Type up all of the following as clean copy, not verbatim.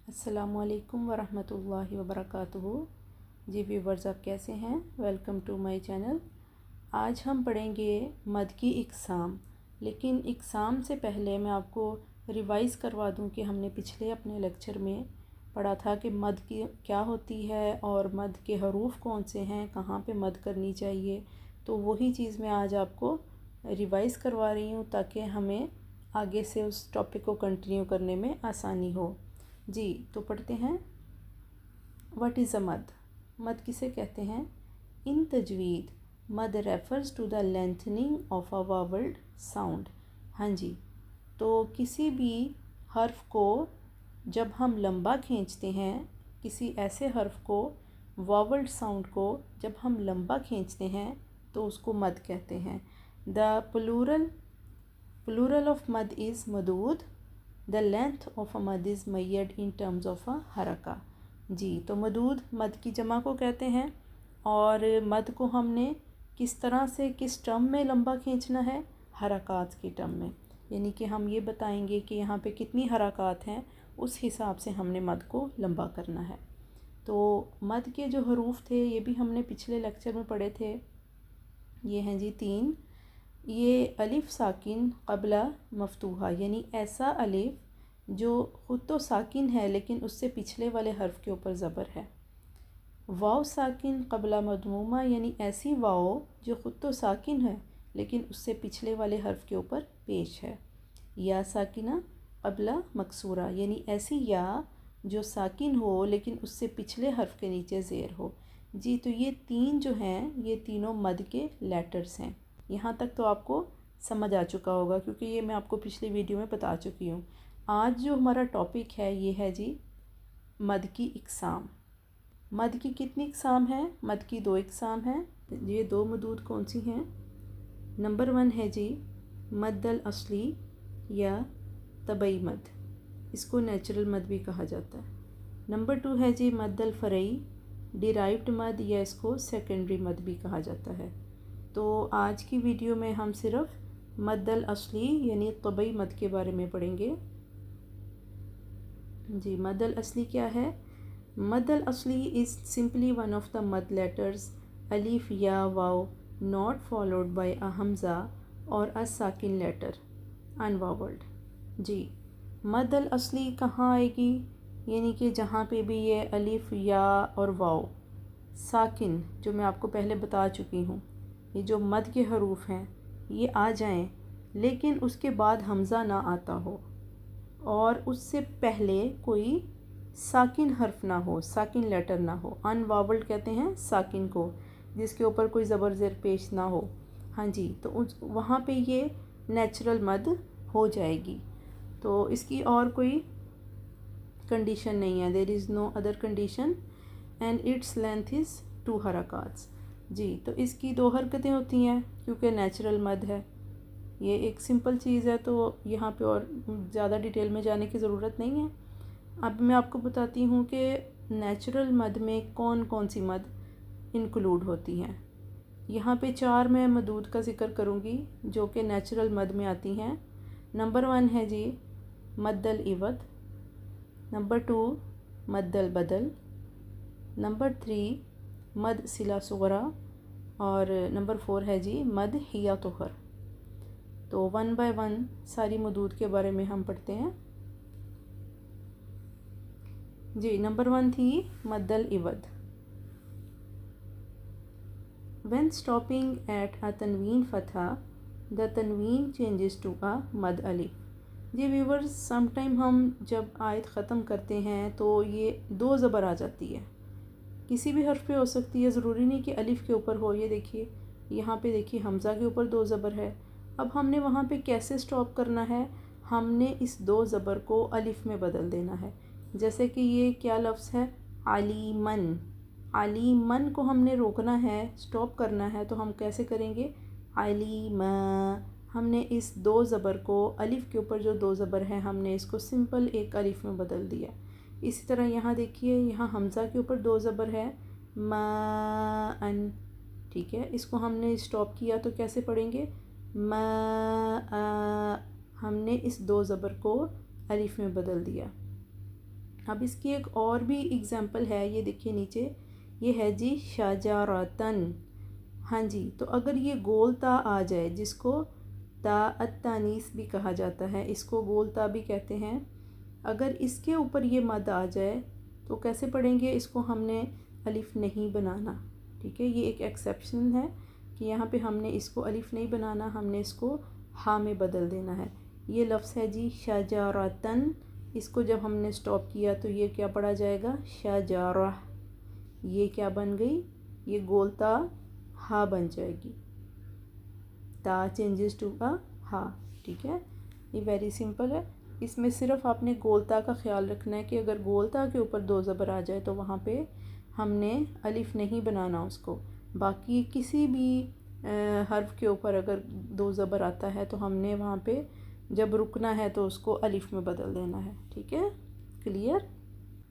अस्सलामुअलैकुम वरहमतुल्लाहि वबरकातुहू। जी व्यूवर्स, आप कैसे हैं? Welcome to my channel. आज हम पढ़ेंगे मद की इक़साम। लेकिन इक़साम से पहले मैं आपको रिवाइज़ करवा दूं कि हमने पिछले अपने लेक्चर में पढ़ा था कि मद की क्या होती है और मद के हरूफ कौन से हैं, कहाँ पे मद करनी चाहिए। तो वही चीज़ मैं आज आपको रिवाइज़ करवा रही हूँ ताकि हमें आगे से उस टॉपिक को कंटिन्यू करने में आसानी हो। जी तो पढ़ते हैं। व्हाट इज़ अ मद? मद किसे कहते हैं? इन तजवीद मद refers to the lengthening of a vowelled sound. हाँ जी, तो किसी भी हर्फ को जब हम लंबा खींचते हैं, किसी ऐसे हर्फ को, वावल्ड साउंड को जब हम लंबा खींचते हैं तो उसको मद कहते हैं। द प्लूरल ऑफ मद इज़ मदूद। द लेंथ ऑफ अ मद is made in terms of a हरका। जी, तो मदूद मद की जमा को कहते हैं और मद को हमने किस तरह से किस टर्म में लंबा खींचना है? हरकात की टर्म में। यानी कि हम ये बताएंगे कि यहाँ पे कितनी हरकात हैं, उस हिसाब से हमने मद को लंबा करना है। तो मद के जो हरूफ थे ये भी हमने पिछले लेक्चर में पढ़े थे। ये हैं जी 3। ये अलिफ साकिन क़ब्ला मफ्तूहा, यानी ऐसा अलिफ जो ख़ुद तो साकिन है लेकिन उससे पिछले वाले हर्फ के ऊपर ज़बर है। वाव साकिन क़ब्ला मदमूमा, यानी ऐसी वाव जो ख़ुद तो साकिन है लेकिन उससे पिछले वाले हर्फ के ऊपर पेश है। या साकिना क़ब्ला मकसूरा, यानी ऐसी या जो साकिन हो लेकिन उससे पिछले हर्फ के नीचे ज़ेर हो। जी, तो ये 3 जो हैं ये तीनों मद के लेटर्स हैं। यहाँ तक तो आपको समझ आ चुका होगा क्योंकि ये मैं आपको पिछली वीडियो में बता चुकी हूँ। आज जो हमारा टॉपिक है ये है जी मद की इक़साम। मद की कितनी इक़साम है? मद की 2 इक़साम हैं। ये 2 मदूद कौन सी हैं? नंबर 1 है जी मद्दल असली या तबई मद, इसको नेचुरल मद भी कहा जाता है। नंबर 2 है जी मद्दल फ़रई, डिराइव्ड मद, या इसको सेकेंडरी मद भी कहा जाता है। तो आज की वीडियो में हम सिर्फ मद्दल असली यानी तबई मद के बारे में पढ़ेंगे। जी, मद्दल असली क्या है? मद्दल असली is simply one of the मद लेटर्स अलिफ या वाव नॉट फॉलोड बाय अ हमज़ा और अ साकिन लेटर अनवावल्ड। जी, मद्दल असली कहाँ आएगी? यानी कि जहाँ पे भी ये अलिफ या और वाव साकिन, जो मैं आपको पहले बता चुकी हूँ, ये जो मद के हरूफ हैं ये आ जाएं लेकिन उसके बाद हमज़ा ना आता हो और उससे पहले कोई साकिन हर्फ ना हो, साकिन लेटर ना हो। अनवावल्ड कहते हैं साकिन को, जिसके ऊपर कोई ज़बर ज़ेर पेश ना हो। हाँ जी, तो उस वहाँ पे ये नेचुरल मद हो जाएगी। तो इसकी और कोई कंडीशन नहीं है। There is no other condition and its length is 2 हरकात्स। जी, तो इसकी 2 हरकतें होती हैं क्योंकि नेचुरल मद है। ये एक सिंपल चीज़ है, तो यहाँ पे और ज़्यादा डिटेल में जाने की ज़रूरत नहीं है। अब मैं आपको बताती हूँ कि नेचुरल मद में कौन कौन सी मद इंक्लूड होती हैं। यहाँ पे 4 मैं मदूद का ज़िक्र करूँगी जो कि नेचुरल मद में आती हैं। नंबर 1 है जी मद्दल इवद, नंबर 2 मद्दल बदल, नंबर 3 मद सिला सुगरा और नंबर 4 है जी मद हिया तुहर। तो 1 बाय 1 सारी मदूद के बारे में हम पढ़ते हैं। जी, नंबर 1 थी मद्दल इवद। When stopping at a तनवीन फतहा, the तनवीन changes to a मद अलिफ। जी व्यूवर्स, समटाइम हम जब आयत ख़त्म करते हैं तो ये 2 ज़बर आ जाती है। किसी भी हर्फ पे हो सकती है, ज़रूरी नहीं कि अलिफ के ऊपर हो। ये देखिए, यहाँ पे देखिए हमज़ा के ऊपर 2 ज़बर है। अब हमने वहाँ पे कैसे स्टॉप करना है? हमने इस 2 ज़बर को अलिफ में बदल देना है। जैसे कि ये क्या लफ्ज़ है? आलीमन। आलीमन को हमने रोकना है, स्टॉप करना है, तो हम कैसे करेंगे? आलीमा। हमने इस 2 ज़बर को, अलिफ के ऊपर जो 2 ज़बर हैं, हमने इसको सिंपल एक अलिफ में बदल दिया। इसी तरह यहाँ देखिए, यहाँ हमज़ा के ऊपर 2 ज़बर है, माअन। ठीक है, इसको हमने स्टॉप किया तो कैसे पढ़ेंगे? माअ। हमने इस 2 ज़बर को अलिफ में बदल दिया। अब इसकी एक और भी एग्जांपल है, ये देखिए नीचे, ये है जी शजारतन। हाँ जी, तो अगर ये गोल ता आ जाए, जिसको ता अत्तानीस भी कहा जाता है, इसको गोल ता भी कहते हैं, अगर इसके ऊपर ये मद आ जाए तो कैसे पढ़ेंगे इसको? हमने अलिफ नहीं बनाना, ठीक है। ये एक एक्सेप्शन है कि यहाँ पे हमने इसको अलिफ नहीं बनाना, हमने इसको हा में बदल देना है। ये लफ्ज़ है जी शजारतन, इसको जब हमने स्टॉप किया तो ये क्या पढ़ा जाएगा? शजारह। ये क्या बन गई? ये गोल ता हा बन जाएगी, ता चेंजेस टू अ हा, ठीक है। ये वेरी सिंपल है। इसमें सिर्फ आपने गोलता का ख्याल रखना है कि अगर गोलता के ऊपर दो ज़बर आ जाए तो वहाँ पे हमने अलिफ नहीं बनाना उसको। बाकी किसी भी हर्फ के ऊपर अगर दो ज़बर आता है तो हमने वहाँ पे जब रुकना है तो उसको अलिफ में बदल देना है, ठीक है। क्लियर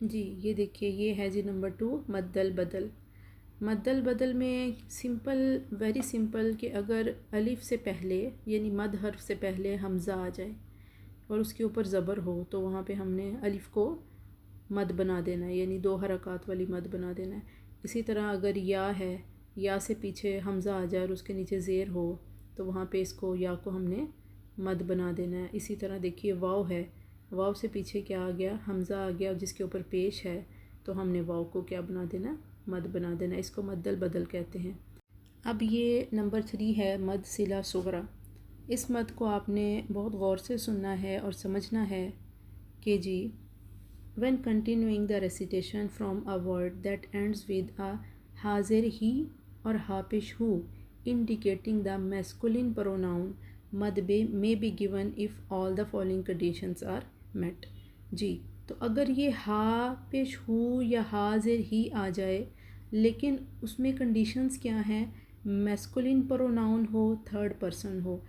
जी। ये देखिए, ये है जी नंबर 2 मद्दल बदल। मद्दल बदल में सिंपल, वेरी सिंपल, कि अगर अलिफ से पहले यानी मद हर्फ से पहले हमज़ा आ जाए और उसके ऊपर ज़बर हो तो वहाँ पे हमने अलिफ को मद बना देना है, यानी 2 हरकत वाली मद बना देना है। इसी तरह अगर या है, या से पीछे हमज़ा आ जाए और उसके नीचे ज़ेर हो तो वहाँ पे इसको या को हमने मद बना देना है। इसी तरह देखिए वाव है, वाव से पीछे क्या आ गया? हमज़ा आ गया और जिसके ऊपर पेश है तो हमने वाव को क्या बना देना? मद बना देना। इसको मद्दल बदल कहते हैं। अब ये नंबर 3 है मद सिला सुगरा। इस मद को आपने बहुत गौर से सुनना है और समझना है कि जी when continuing the recitation from a word that ends with a हाजिर ही और हापिश who indicating the masculine pronoun मद may be given if all the following conditions are met। जी, तो अगर ये हा पेश हु या हाजिर ही आ जाए लेकिन उसमें कंडीशंस क्या हैं? मैस्कुलिन प्रोनाउन हो, थर्ड पर्सन हो।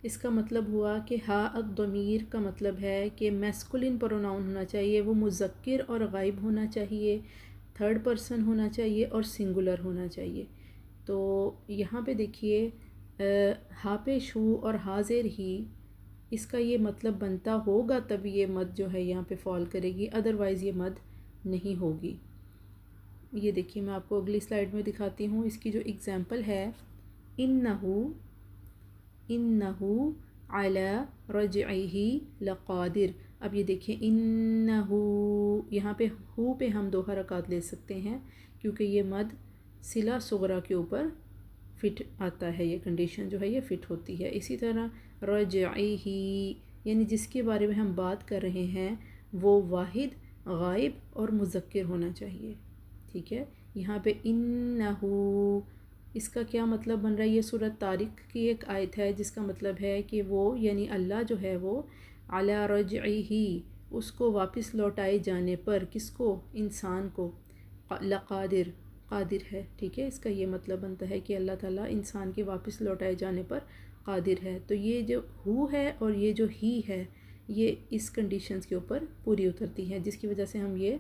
इसका मतलब हुआ कि हा अब ज़मीर का मतलब है कि मैस्कुलिन प्रोनाउन होना चाहिए, वो मुज़क्किर और गायब होना चाहिए, थर्ड पर्सन होना चाहिए और सिंगुलर होना चाहिए। तो यहाँ पे देखिए हा पेश हु और हाजिर ही, इसका ये मतलब बनता होगा तब ये मद जो है यहाँ पे फॉल करेगी, अदरवाइज़ ये मद नहीं होगी। ये देखिए, मैं आपको अगली स्लाइड में दिखाती हूँ। इसकी जो एग्ज़ाम्पल है, इन्नहु अला रजइही लक़ादिर। अब ये देखिए इन्नहु, यहाँ पे हु पे हम 2 हरकत ले सकते हैं क्योंकि ये मद सिला सुगरा के ऊपर फ़िट आता है, ये कंडीशन जो है ये फ़िट होती है। इसी तरह रजइही, यानी जिसके बारे में हम बात कर रहे हैं वो वाहिद, गायब और मुज़क्किर होना चाहिए, ठीक है। यहाँ पे इन्नहु, इसका क्या मतलब बन रहा है? ये सूरत तारिक की एक आयत है जिसका मतलब है कि वो यानी अल्लाह जो है वो अला रजइही, उसको वापस लौटाए जाने पर, किसको? इंसान को, लक़ादिर, कादिर है, ठीक है। इसका ये मतलब बनता है कि अल्लाह ताला इंसान के वापस लौटाए जाने पर कादिर है। तो ये जो हु है और ये जो ही है, ये इस कंडीशंस के ऊपर पूरी उतरती है, जिसकी वजह से हम ये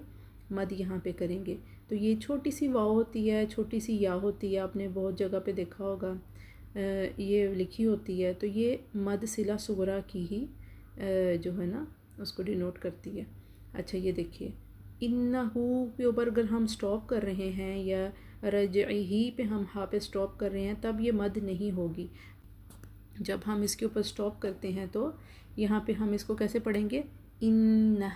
मद यहाँ पे करेंगे। तो ये छोटी सी वाव होती है, छोटी सी या होती है, आपने बहुत जगह पे देखा होगा ये लिखी होती है। तो ये मद सिला सुगरा की ही जो है ना उसको डिनोट करती है। अच्छा, ये देखिए इन्नहु के ऊपर अगर हम स्टॉप कर रहे हैं या रजइही पे हम हा पे स्टॉप कर रहे हैं तब ये मद नहीं होगी। जब हम इसके ऊपर स्टॉप करते हैं तो यहाँ पे हम इसको कैसे पढ़ेंगे? इन्ना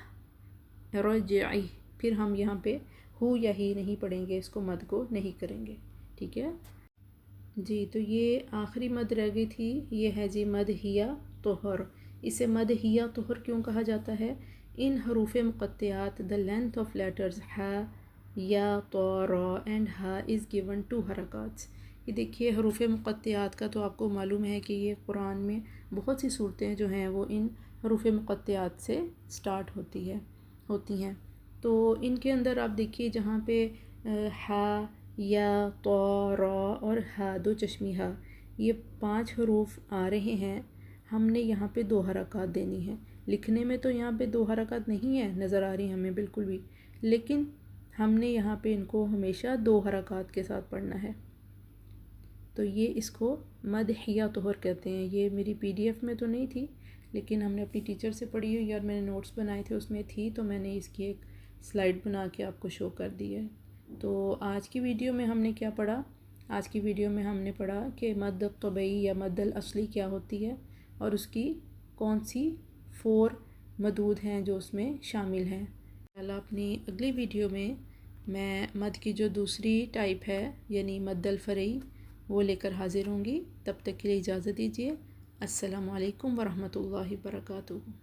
रजइ, फिर हम यहाँ पे हु या ही नहीं पढ़ेंगे, इसको मद को नहीं करेंगे, ठीक है जी। तो ये आखिरी मद रह गई थी, ये है जी मद हिया तोहर। इसे मद हिया तोहर क्यों कहा जाता है? इन हरूफ मुक़त्तियात द लेंथ ऑफ लेटर्स हा या तो रा एंड हा इज़ गिवन 2 हरकats। ये देखिए हरूफ मुक़त्तियात का तो आपको मालूम है कि ये कुरान में बहुत सी सूरतें जो हैं वो इन हरूफ मुक़त्तियात से स्टार्ट होती हैं। तो इनके अंदर आप देखिए जहाँ पे हा या तो रा और हा, 2 चश्मी हा, ये 5 हरूफ आ रहे हैं। हमने यहाँ पे 2 हरकत देनी है। लिखने में तो यहाँ पे 2 हरकत नहीं है नज़र आ रही हमें बिल्कुल भी, लेकिन हमने यहाँ पे इनको हमेशा 2 हरकत के साथ पढ़ना है। तो ये इसको मद हिया तोहर कहते हैं। ये मेरी PDF में तो नहीं थी, लेकिन हमने अपनी टीचर से पढ़ी हुई और मैंने नोट्स बनाए थे उसमें थी, तो मैंने इसकी एक स्लाइड बना के आपको शो कर दी है। तो आज की वीडियो में हमने क्या पढ़ा? आज की वीडियो में हमने पढ़ा कि मद तबई या मद्दल असली क्या होती है और उसकी कौन सी 4 मदूद हैं जो उसमें शामिल हैं। पहला अपनी अगली वीडियो में मैं मद की जो दूसरी टाइप है यानी मद्दल फ़रई वो लेकर हाज़िर होंगी। तब तक के लिए इजाज़त दीजिए। अस्सलामु अलैकुम वरहमतुल्लाहि वबरकातुहू।